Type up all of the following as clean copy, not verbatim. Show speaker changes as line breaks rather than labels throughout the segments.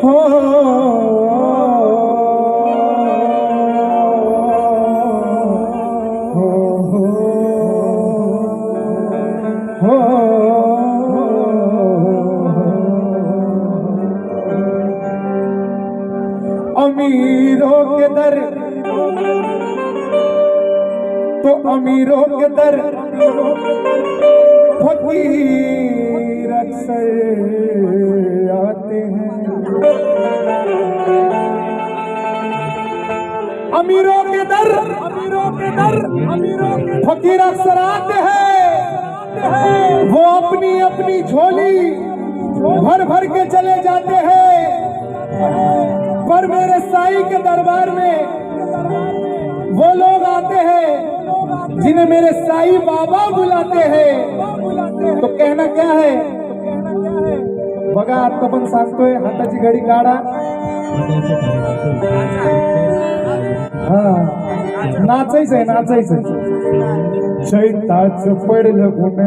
हो अमीरों के दर तो अमीरों के दर फकीर अक्सर आते हैं। अमीरों के दर फकीर अक्सर आते हैं। वो अपनी अपनी झोली भर भर के चले जाते हैं, पर मेरे साईं के दरबार में वो लोग आते हैं जिन्हें मेरे साईं बाबा बुलाते हैं। तो कहना क्या है बघा, आता पण सांगतोय हाताची घडी काढा, हा नाचायचंय नाचायचंय। चैताच पडलं गुण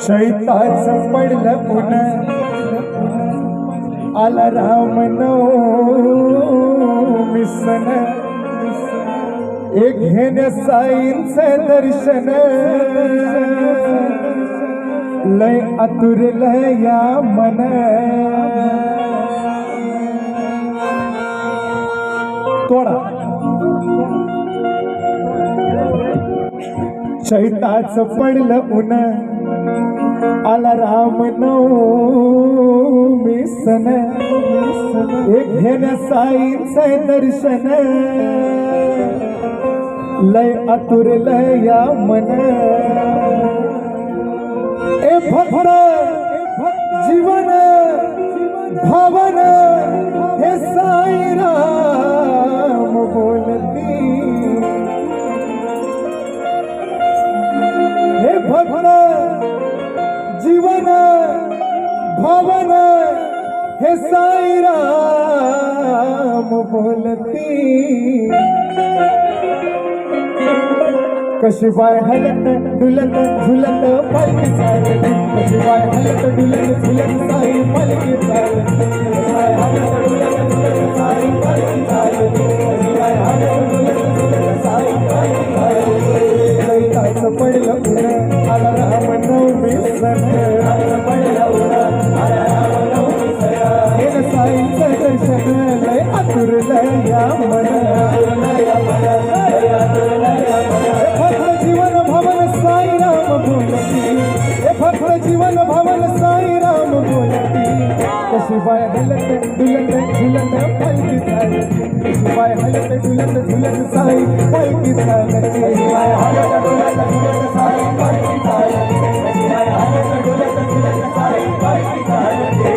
चैताच पडलं पुन्हा आला राम नवमी सण, एक घेण्या साईंचं दर्शन लय आतुरलं या मन। तोडा चैताच पडलं पुन्हा आला राम नवमी सण, एक घेण्या साईंचं दर्शन लय आतुरलं या मन। ए भक्त जीवन भावन हे साईराम बोलती, हे भक्त जीवन भावन हे साईराम बोलती। कशी बाय हलत डुलत झुलत पालखी चालती, कशी बाय हलत डुलत झुलत साई पालखी चालती, कशी बाय हलत डुलत झुलत साई पालखी चालती, कशी बाय हलत डुलत झुलत साई पालखी चालती। चैताच पडलं पुन्हा आला राम नवमी सण, पडलं पुन्हा आला राम नवमी सण, हे साईंचं दर्शन लय आतुरलं या मन। जीवन भवन साईराम बोलती, हे भक्त जीवन भवन साईराम बोलती। कशी बाय हलत डुलत झुलत पालखी चालती, कशी बाय हलत डुलत झुलत साई पालखी चालती, कशी बाय हलत डुलत झुलत साई पालखी चालती, कशी बाय हलत डुलत झुलत साई पालखी चालती।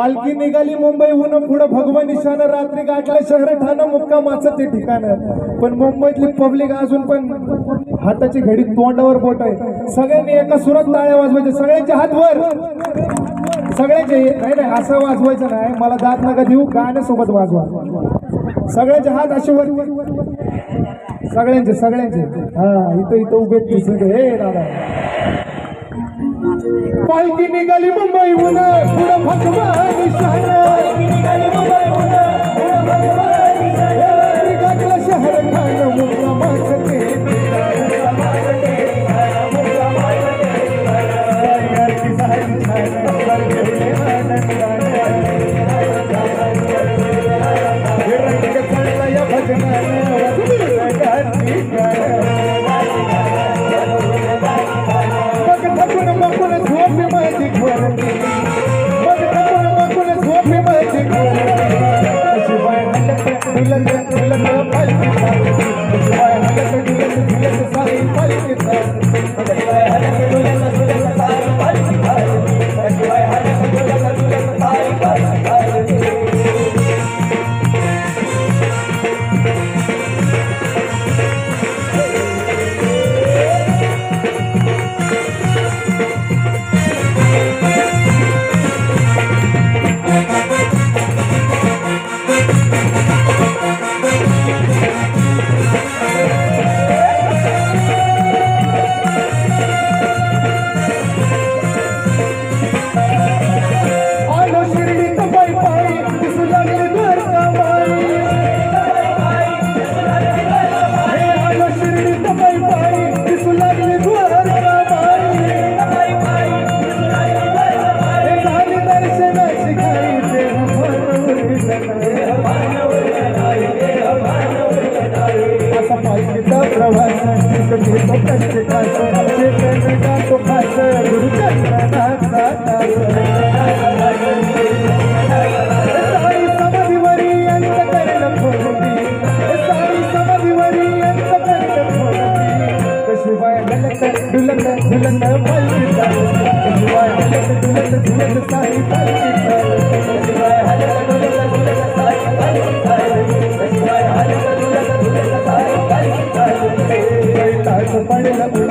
पालखी निघाली मुंबईहून पुढं भगवान निशानं रात्री गाठलं शहर ठाणं मुक्कामाचं ते ठिकाण पण मुंबईतली पब्लिक अजून पण हाताची घडी तोंडावर बोट आहे सगळ्यांनी एका सुरात टाळ्या वाजवायच्या सगळ्यांचे हात वर सगळ्यांचे नाही नाही असं वाजवायचं नाही मला दात नका देऊ गाण्यासोबत वाजवा सगळ्यांचे हात असे वर सगळ्यांचे हा इथं उभे दिसत हे दादा पालखी निघाली मुंबईहून पुढं भगवान गाठलं शहर ठाणं मुक्कामाचं ते पडलं